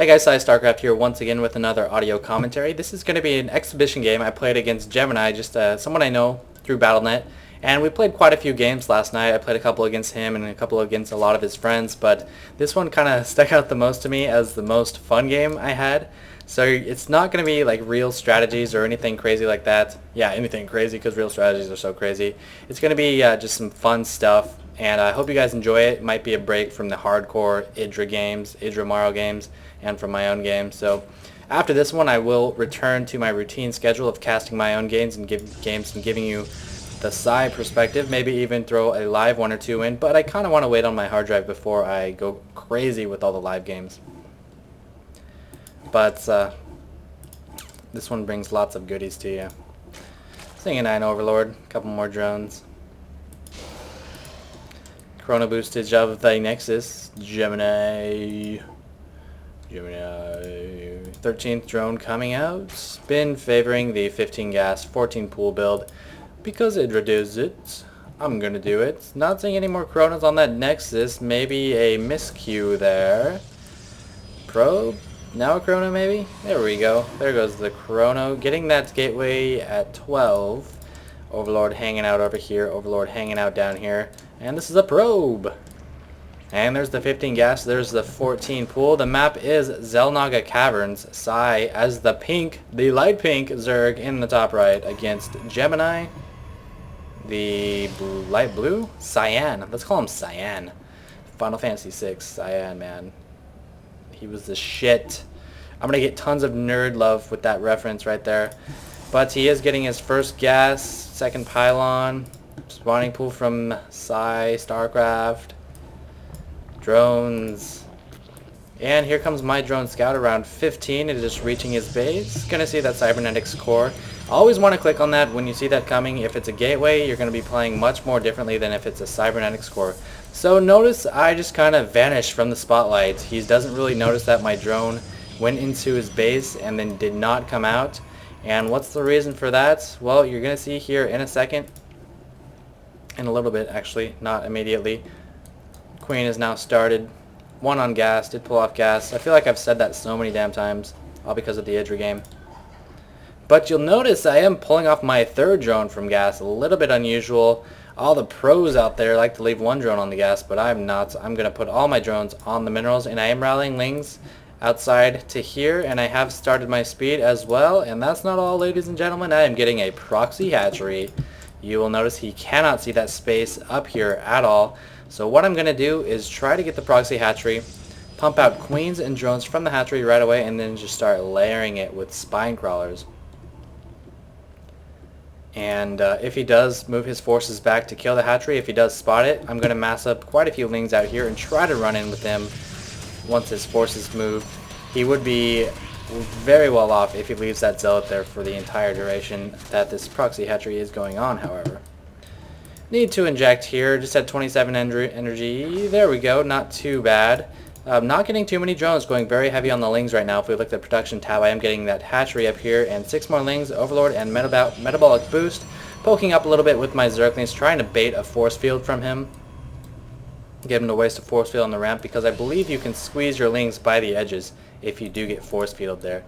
Hey guys, PsyStarcraft here once again with another audio commentary. This is going to be an exhibition game. I played against Gemini, just someone I know through Battle.net, and we played quite a few games last night. I played a couple against him and a couple against a lot of his friends, but this one kind of stuck out the most to me as the most fun game I had. So it's not going to be like real strategies or anything crazy like that. Yeah, anything crazy because real strategies are so crazy. It's going to be just some fun stuff, and I hope you guys enjoy it. It might be a break from the hardcore Idra Maro games, and from my own game. So after this one, I will return to my routine schedule of casting my own games and giving you the Psy perspective, maybe even throw a live one or two in, but I kind of want to wait on my hard drive before I go crazy with all the live games. But this one brings lots of goodies to you. Singing 9 Overlord, a couple more drones. Chrono boostage of the Nexus, Gemini. 13th drone coming out. Been favoring the 15 gas, 14 pool build because it reduces it. I'm gonna do it. Not seeing any more chronos on that Nexus. Maybe a miscue there. Probe. Now a chrono maybe? There we go. There goes the chrono. Getting that gateway at 12. Overlord hanging out over here. Overlord hanging out down here. And this is a probe. And there's the 15 gas, there's the 14 pool. The map is Xel'Naga Caverns. Psy as the light pink Zerg in the top right against Gemini. The light blue? Cyan. Let's call him Cyan. Final Fantasy VI. Cyan, man. He was the shit. I'm going to get tons of nerd love with that reference right there. But he is getting his first gas, second pylon. Spawning pool from PsyStarcraft. Drones. And here comes my drone scout around 15. It is just reaching his base. Gonna see that cybernetics core. Always want to click on that when you see that coming. If it's a gateway, you're going to be playing much more differently than if it's a cybernetics core. So notice I just kind of vanished from the spotlight. He doesn't really notice that my drone went into his base and then did not come out. And what's the reason for that? Well, you're going to see here in a second. In a little bit, actually, not immediately. Queen is now started. One on gas, did pull off gas. I feel like I've said that so many damn times, all because of the Idra game. But you'll notice I am pulling off my third drone from gas, a little bit unusual. All the pros out there like to leave one drone on the gas, but I'm not. I'm going to put all my drones on the minerals, and I am rallying lings outside to here, and I have started my speed as well. And that's not all, ladies and gentlemen. I am getting a proxy hatchery. You will notice he cannot see that space up here at all. So what I'm going to do is try to get the proxy hatchery, pump out queens and drones from the hatchery right away, and then just start layering it with spine crawlers. And if he does move his forces back to kill the hatchery, if he does spot it, I'm going to mass up quite a few lings out here and try to run in with him once his forces move. He would be very well off if he leaves that zealot there for the entire duration that this proxy hatchery is going on, however. Need to inject here, just at 27 energy. There we go, not too bad. Not getting too many drones, going very heavy on the lings right now. If we look at the production tab, I am getting that hatchery up here, and 6 more lings, Overlord, and metabolic boost. Poking up a little bit with my Zerglings, trying to bait a force field from him. Get him to waste a force field on the ramp, because I believe you can squeeze your lings by the edges if you do get force field there.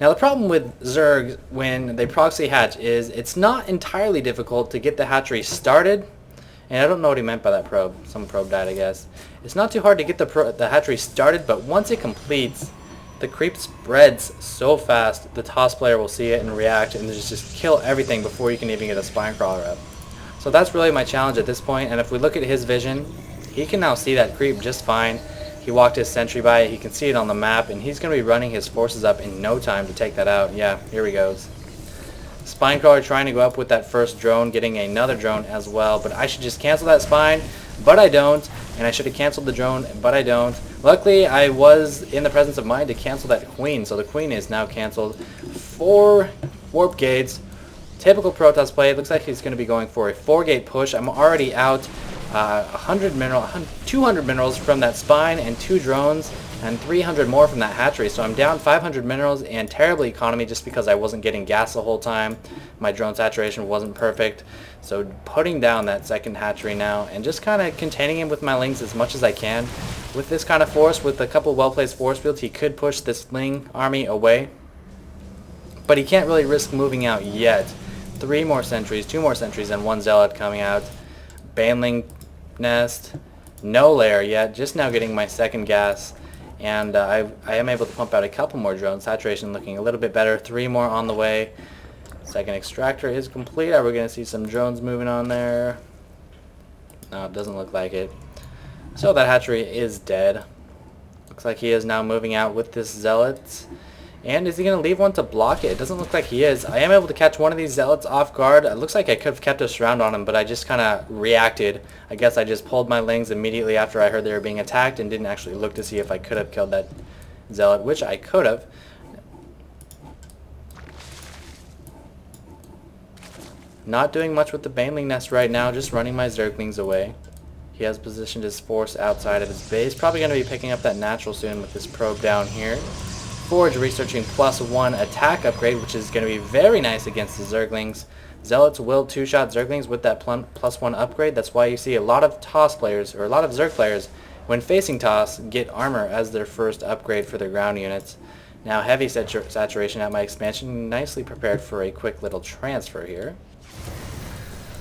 Now the problem with Zergs when they proxy hatch is it's not entirely difficult to get the hatchery started. And I don't know what he meant by that probe. Some probe died, I guess. It's not too hard to get the hatchery started, but once it completes, the creep spreads so fast the toss player will see it and react and just kill everything before you can even get a spine crawler up. So that's really my challenge at this point, and if we look at his vision, he can now see that creep just fine. He walked his sentry by it, he can see it on the map, and he's going to be running his forces up in no time to take that out. Yeah, here he goes. Spine crawler trying to go up with that first drone, getting another drone as well, but I should just cancel that spine, but I don't, and I should have canceled the drone, but I don't. Luckily, I was in the presence of mind to cancel that queen, so the queen is now canceled. 4 warp gates. Typical Protoss play. It looks like he's going to be going for a 4-gate push. I'm already out 200 minerals from that spine and 2 drones and 300 more from that hatchery. So I'm down 500 minerals and terrible economy just because I wasn't getting gas the whole time. My drone saturation wasn't perfect. So putting down that second hatchery now and just kind of containing him with my lings as much as I can. With this kind of force, with a couple well-placed force fields, he could push this Ling army away. But he can't really risk moving out yet. 3 more sentries, 2 more sentries, and 1 zealot coming out. Baneling nest. No lair yet, just now getting my second gas. And I am able to pump out a couple more drones. Saturation looking a little bit better. 3 more on the way. Second extractor is complete. Are we going to see some drones moving on there? No, it doesn't look like it. So that hatchery is dead. Looks like he is now moving out with this zealot. And is he going to leave one to block it? It doesn't look like he is. I am able to catch one of these zealots off guard. It looks like I could have kept a surround on him, but I just kind of reacted. I guess I just pulled my lings immediately after I heard they were being attacked and didn't actually look to see if I could have killed that zealot, which I could have. Not doing much with the Baneling nest right now, just running my Zerglings away. He has positioned his force outside of his base. Probably going to be picking up that natural soon with this probe down here. Forge researching +1 attack upgrade, which is going to be very nice against the Zerglings. Zealots will 2-shot Zerglings with that +1 upgrade. That's why you see a lot of TOS players, or a lot of Zerg players, when facing TOS, get armor as their first upgrade for their ground units. Now heavy saturation at my expansion, nicely prepared for a quick little transfer here.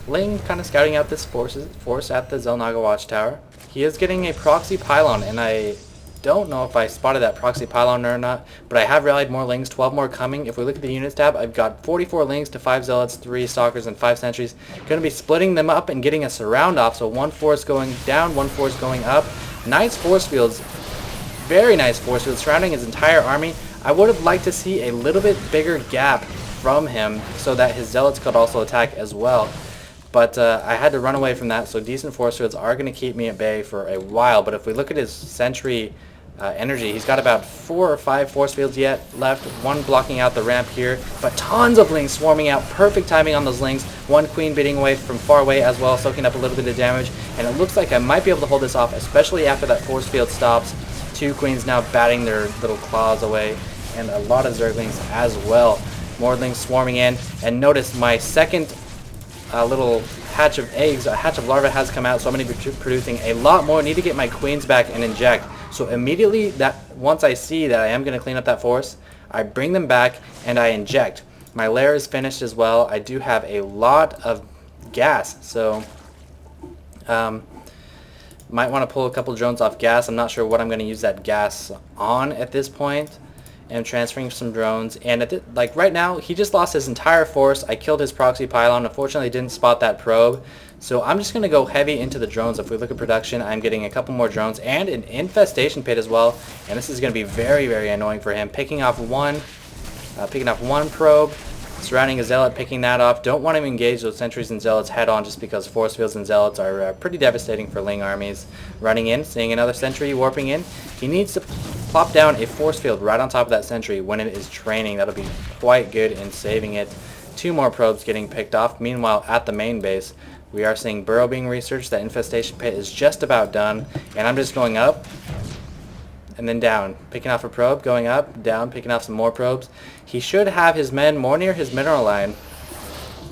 Ling kind of scouting out this force at the Xel'Naga Watchtower. He is getting a proxy pylon, and I don't know if I spotted that proxy pylon or not, but I have rallied more Lings, 12 more coming. If we look at the units tab, I've got 44 Lings to 5 Zealots, 3 Stalkers, and 5 Sentries. Going to be splitting them up and getting a surround off, so 1 force going down, 1 force going up. Nice force fields, very nice force fields surrounding his entire army. I would have liked to see a little bit bigger gap from him so that his Zealots could also attack as well. But I had to run away from that, so decent force fields are going to keep me at bay for a while. But if we look at his sentry energy, he's got about 4 or 5 force fields yet left, 1 blocking out the ramp here, but tons of Lings swarming out, perfect timing on those Lings, 1 queen beating away from far away as well, soaking up a little bit of damage, and it looks like I might be able to hold this off, especially after that force field stops. 2 queens now batting their little claws away, and a lot of Zerglings as well. More Lings swarming in, and notice my second little hatch of eggs, a hatch of larvae has come out, so I'm going to be producing a lot more. Need to get my queens back and inject. So immediately, once I see that I am going to clean up that force, I bring them back and I inject. My lair is finished as well. I do have a lot of gas, so might want to pull a couple drones off gas. I'm not sure what I'm going to use that gas on at this point. And transferring some drones, and like right now he just lost his entire force. I killed his proxy pylon, unfortunately didn't spot that probe, so I'm just going to go heavy into the drones. If we look at production, I'm getting a couple more drones and an infestation pit as well, and this is going to be very, very annoying for him. Picking off one probe, surrounding a zealot, picking that off. Don't want to engage those sentries and zealots head on, just because force fields and zealots are pretty devastating for Ling armies. Running in, seeing another sentry warping in, he needs to plop down a force field right on top of that sentry when it is training. That'll be quite good in saving it. 2 more probes getting picked off. Meanwhile, at the main base, we are seeing burrow being researched. That infestation pit is just about done, and I'm just going up and then down, picking off a probe, going up, down, picking off some more probes. He should have his men more near his mineral line,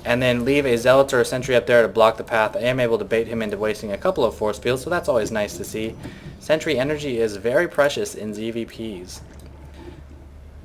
and then leave a zealot or a sentry up there to block the path. I am able to bait him into wasting a couple of force fields, so that's always nice to see. Sentry energy is very precious in ZVPs.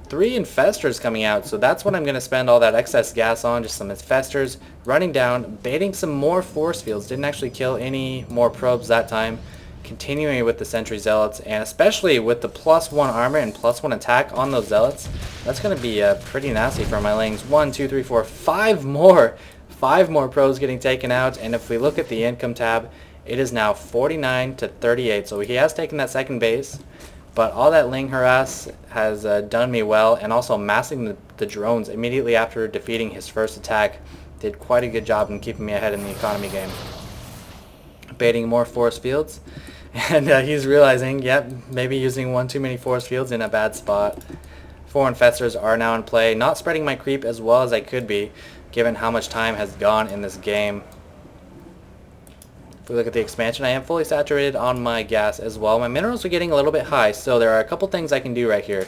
3 infestors coming out, so that's what I'm going to spend all that excess gas on, just some infestors, running down, baiting some more force fields. Didn't actually kill any more probes that time. Continuing with the sentry zealots, and especially with the +1 armor and +1 attack on those zealots, that's going to be pretty nasty for my Lings. 1, 2, 3, 4, 5 more probes getting taken out, and if we look at the income tab, it is now 49 to 38, so he has taken that second base, but all that Ling harass has done me well, and also massing the drones immediately after defeating his first attack did quite a good job in keeping me ahead in the economy game. Baiting more force fields, and he's realizing, yep, maybe using 1 too many force fields in a bad spot. 4 infestors are now in play, not spreading my creep as well as I could be, given how much time has gone in this game. If we look at the expansion, I am fully saturated on my gas as well. My minerals are getting a little bit high, so there are a couple things I can do right here.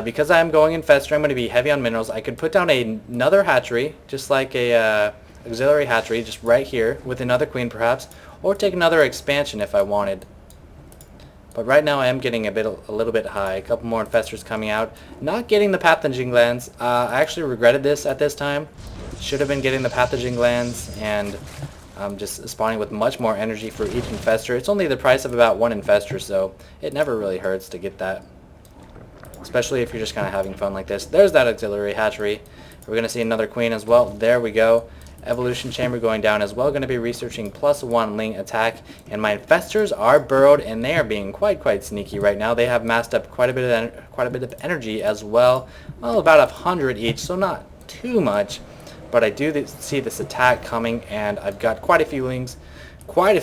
Because I'm going infestor, I'm going to be heavy on minerals. I could put down another hatchery, just like a auxiliary hatchery, just right here, with another queen perhaps, or take another expansion if I wanted. But right now I am getting a little bit high. A couple more infestors coming out. Not getting the pathogen glands. I actually regretted this at this time. Should have been getting the pathogen glands and just spawning with much more energy for each infestor. It's only the price of about one infestor, so it never really hurts to get that. Especially if you're just kind of having fun like this. There's that auxiliary hatchery. We're going to see another queen as well. There we go. Evolution chamber going down as well. Going to be researching +1 ling attack. And my infestors are burrowed, and they are being quite sneaky right now. They have massed up quite a bit of energy as well. Well, about 100 each, so not too much. But I do see this attack coming, and I've got quite a few lings. Quite a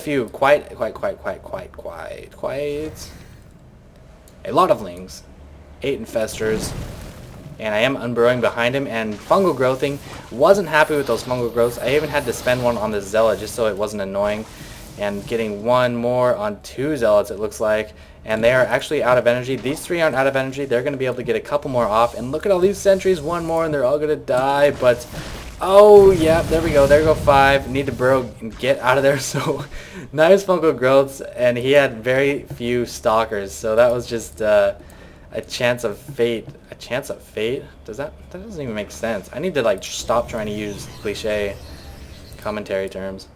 lot of lings. 8 infestors. And I am unburrowing behind him, and fungal growthing. Wasn't happy with those fungal growths. I even had to spend one on the zealot just so it wasn't annoying. And getting one more on 2 zealots, it looks like. And they are actually out of energy. These 3 aren't out of energy. They're going to be able to get a couple more off. And look at all these sentries. One more, and they're all going to die. But, oh, yeah, there we go. There go 5. Need to burrow and get out of there. So, nice fungal growths. And he had very few stalkers. So that was just a chance of fate. A chance of fate? That doesn't even make sense. I need to like stop trying to use cliche commentary terms.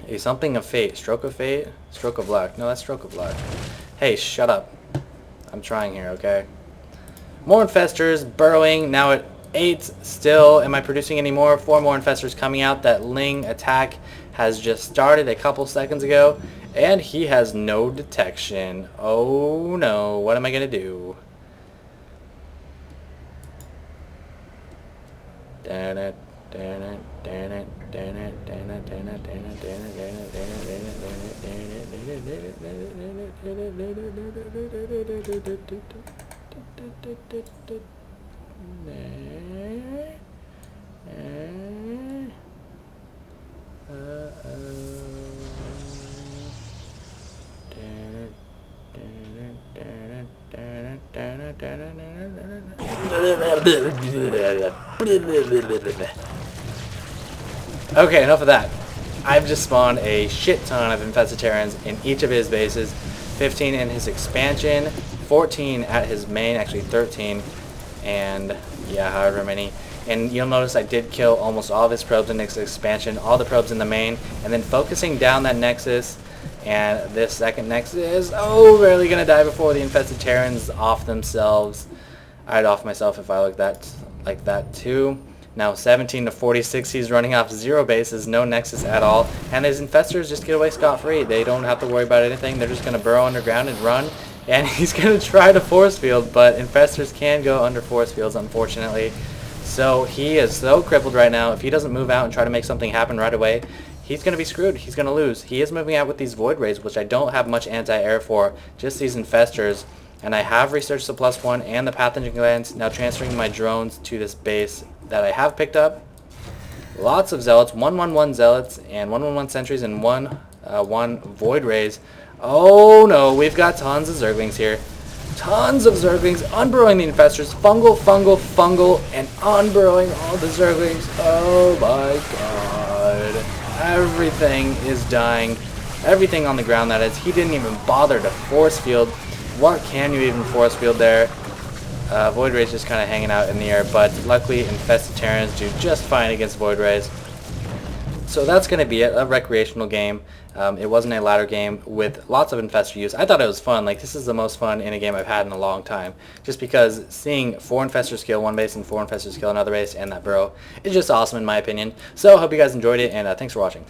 A something of fate. Stroke of fate? Stroke of luck. No, that's stroke of luck. Hey, shut up. I'm trying here, okay? More infestors burrowing. Now at 8 still. Am I producing any more? 4 more infestors coming out. That ling attack has just started a couple seconds ago. And he has no detection. Oh no, what am I gonna do? Okay, enough of that. I've just spawned a shit ton of infestitarians in each of his bases. 15 in his expansion, 14 at his main, actually 13, and yeah, however many. And you'll notice I did kill almost all of his probes in his expansion, all the probes in the main, and then focusing down that nexus. And this second nexus, oh, barely gonna die before the infestitarians off themselves. I'd off myself if I looked like that too. Now 17 to 46, he's running off 0 bases, no nexus at all, and his infestors just get away scot-free. They don't have to worry about anything. They're just gonna burrow underground and run. And he's gonna try to force field, but infestors can go under force fields, unfortunately. So he is so crippled right now. If he doesn't move out and try to make something happen right away, he's going to be screwed. He's going to lose. He is moving out with these void rays, which I don't have much anti-air for, just these infestors. And I have researched the +1 and the pathogen glands, now transferring my drones to this base that I have picked up. Lots of zealots, 111 zealots, and 111 sentries, and one void rays. Oh no, we've got tons of zerglings here. Tons of zerglings, unburrowing the infestors, fungal, and unburrowing all the zerglings. Oh my god. Everything is dying. Everything on the ground, that is. He didn't even bother to force field. What can you even force field there? Void Rays just kind of hanging out in the air, but luckily infestitarians do just fine against Void Rays. So that's going to be it, a recreational game. It wasn't a ladder game with lots of infestor use. I thought it was fun. Like, this is the most fun in a game I've had in a long time. Just because seeing 4 infestors kill one base and 4 infestors kill another base and that burrow is just awesome in my opinion. So I hope you guys enjoyed it, and thanks for watching.